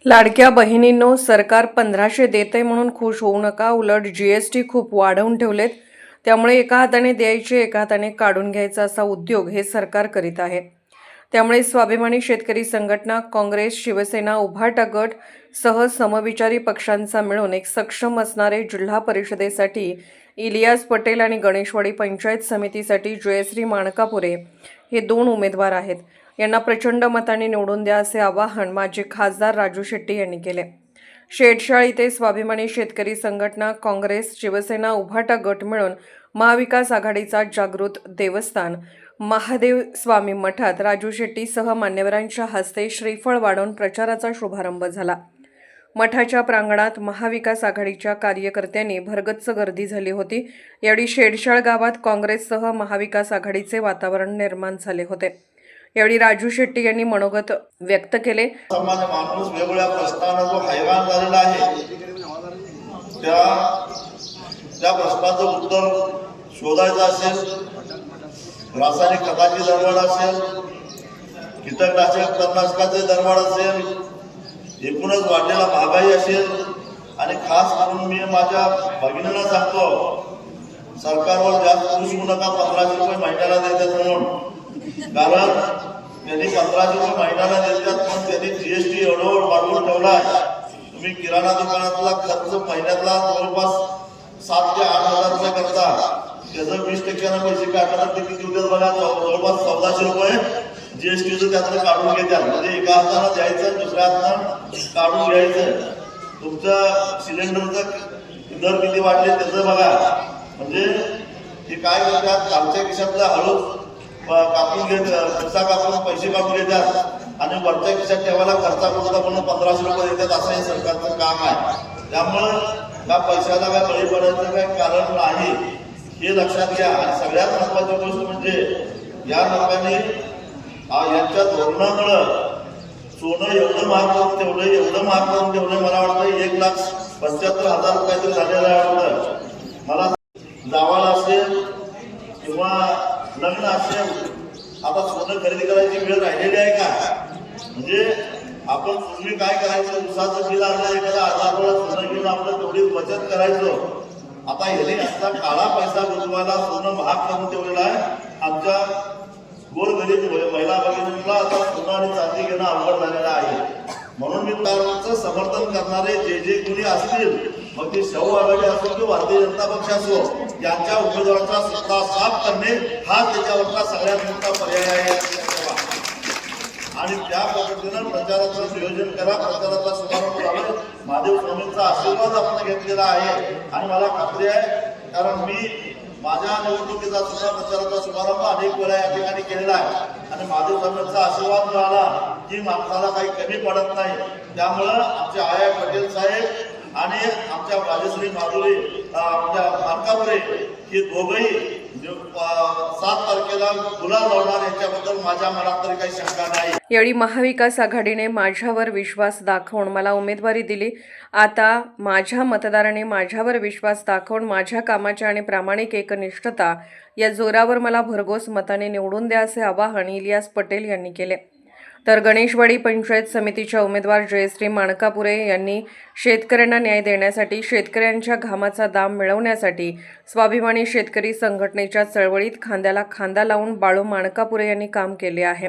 लाडक्या बहिणींनो, सरकार 1500 देते म्हणून खुश होऊ नका. उलट जीएसटी खूप वाढवून ठेवलेत. त्यामुळे एका हाताने द्यायचे, एका हाताने काढून घ्यायचा असा उद्योग हे सरकार करीत आहे. त्यामुळे स्वाभिमानी शेतकरी संघटना, काँग्रेस, शिवसेना, उभाटा गट सह समविचारी पक्षांचा मिळून एक सक्षम असणारे जिल्हा परिषदेसाठी इलियास पटेल आणि गणेशवाडी पंचायत समितीसाठी जयश्री माणकापुरे हे 2 उमेदवार आहेत. यांना प्रचंड मताने निवडून द्या असे आवाहन माजी खासदार राजू शेट्टी यांनी केले. शेडशाळ येथे स्वाभिमानी शेतकरी संघटना, काँग्रेस, शिवसेना, उभाटा गट मिळून महाविकास आघाडीचा जागृत देवस्थान महादेव स्वामी मठात राजू शेट्टीसह मान्यवरांच्या हस्ते श्रीफळ वाढवून प्रचाराचा शुभारंभ झाला. मठाच्या प्रांगणात महाविकास आघाडीच्या कार्यकर्त्यांनी भरगच्च गर्दी झाली होती. यावेळी शेडशाळ गावात काँग्रेससह महाविकास आघाडीचे वातावरण निर्माण झाले होते. यावेळी राजू शेट्टी यांनी मनोगत व्यक्त केले. सामान्य माणूस वेगवेगळ्या प्रश्नांना जो हैराण झालेला आहे, त्या प्रश्नाचं उत्तर शोधायचं असेल, रासायनिक खताची दरवाढ असेल, कीटकनाशक तणनाशकाचे दरवाढ असेल, एकूणच वाढलेला महागाई असेल, आणि खास करून मी माझ्या भगिनीला सांगतो, सरकारवर जास्त खुश होऊ नका. 1500 रुपये महिन्याला देतात म्हणून, कारण त्यांनी 1500 रुपये महिन्याला देतात, पण त्यांनी जीएसटी एवढं वाढवून ठेवलाय. तुम्ही किराणा दुकानातला खर्च महिन्यातला जवळपास 7 ते 8 हजार रुपये करता, त्याचं 20% पैसे काढतात. ते किती होते बघा, जवळपास 1400 रुपये जीएसटीचं त्यातलं काढून घेतात. म्हणजे एका हाताला द्यायचं, दुसऱ्या हातानं काढून घ्यायचं. तुमचं सिलेंडरचं दर किती वाढले त्याचं बघा. म्हणजे हे काय करतात, कालच्या खिशातला हळूच कापून घेत, खिसा कापून पैसे काढून घेतात, आणि वरच्या खिशात ठेवायला खर्चा करता म्हणून 1500 रुपये देतात. असं हे सरकारचं काम आहे. त्यामुळं त्या पैशाला काय बळी पडायचं काही कारण नाही, हे लक्षात घ्या. आणि सगळ्यात महत्वाची गोष्ट म्हणजे या लोकांनी यांच्या धोरणामुळं सोनं एवढं महाग करून ठेवलं, मला वाटतं 1,75,000 रुपये तरी झालेलं आहे. मला जावाला असेल किंवा लग्न असेल, आता सोनं खरेदी करायची वेळ राहिलेली आहे का? म्हणजे आपण पूर्वी काय करायचं, उसाचं बिल आणलं, एखादा 1000 रुपये सोनं घेऊन आपलं तेवढी बचत करायचो. आता ह्याने असा काळा पैसा गुंतवायला सोनं महाग करून ठेवलेला आहे. आमच्या गोरगरीब महिला भगिनींना आता सोनं आणि चांदी घेणं अवघड झालेलं आहे. म्हणून मी त्यांचं समर्थन करणारे जे कोणी असतील, मग ते शाहू आघाडी असो किंवा भारतीय जनता पक्ष असो, यांच्या उमेदवाराचा सत्ता साफ करणे हा त्याच्यावरचा सगळ्यात मोठा पर्याय आहे. आणि त्या पद्धतीनं प्रचाराचं नियोजन करा. प्रचाराचा शुभारंभ झाला. महादेव स्वामींचा आशीर्वाद आपण घेतलेला आहे, आणि मला खात्री आहे, कारण मी माझ्या निवडणुकीचा सुद्धा प्रचाराचा शुभारंभ अनेक वेळा या ठिकाणी केलेला आहे, आणि महादेव स्वामींचा आशीर्वाद मिळाला की माणसाला काही कमी पडत नाही. त्यामुळं आमचे आया पटेल साहेब आणि आमच्या राजश्री माधुरी माणकापुरे हे दोघंही 7 तारखेला गुलाल लावणार, याच्याबद्दल माझ्या मनात तरी काही शंका नाही. यावेळी महाविकास आघाडीने माझ्यावर विश्वास दाखवून मला उमेदवारी दिली. आता माझ्या मतदाराने माझ्यावर विश्वास दाखवून माझ्या कामाच्या आणि प्रामाणिक एकनिष्ठता या जोरावर मला भरघोस मताने निवडून द्या असे आवाहन इलियास पटेल यांनी केले. तर गणेशवाडी पंचायत समितीच्या उमेदवार जयश्री माणकापुरे यांनी शेतकऱ्यांना न्याय देण्यासाठी, शेतकऱ्यांच्या घामाचा दाम मिळवण्यासाठी स्वाभिमानी शेतकरी संघटनेच्या चळवळीत खांद्याला खांदा लावून बाळू माणकापुरे यांनी काम केले आहे.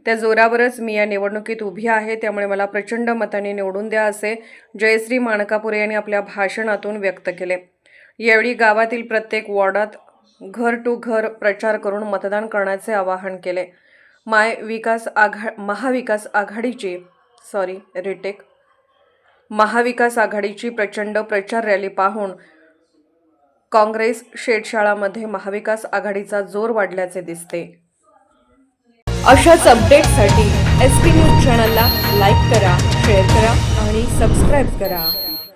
त्या जोरावरच मी या निवडणुकीत उभी आहे. त्यामुळे मला प्रचंड मताने निवडून द्या असे जयश्री माणकापुरे यांनी आपल्या भाषणातून व्यक्त केले. यावेळी गावातील प्रत्येक वॉर्डात घर टू घर प्रचार करून मतदान करण्याचे आवाहन केले. महाविकास आघाडीची प्रचंड प्रचार रॅली पाहून काँग्रेस शेडशाळामध्ये महाविकास आघाडीचा जोर वाढल्याचे दिसते. अशाच अपडेटसाठी SP न्यूज चॅनलला लाईक करा, शेअर करा आणि सबस्क्राईब करा.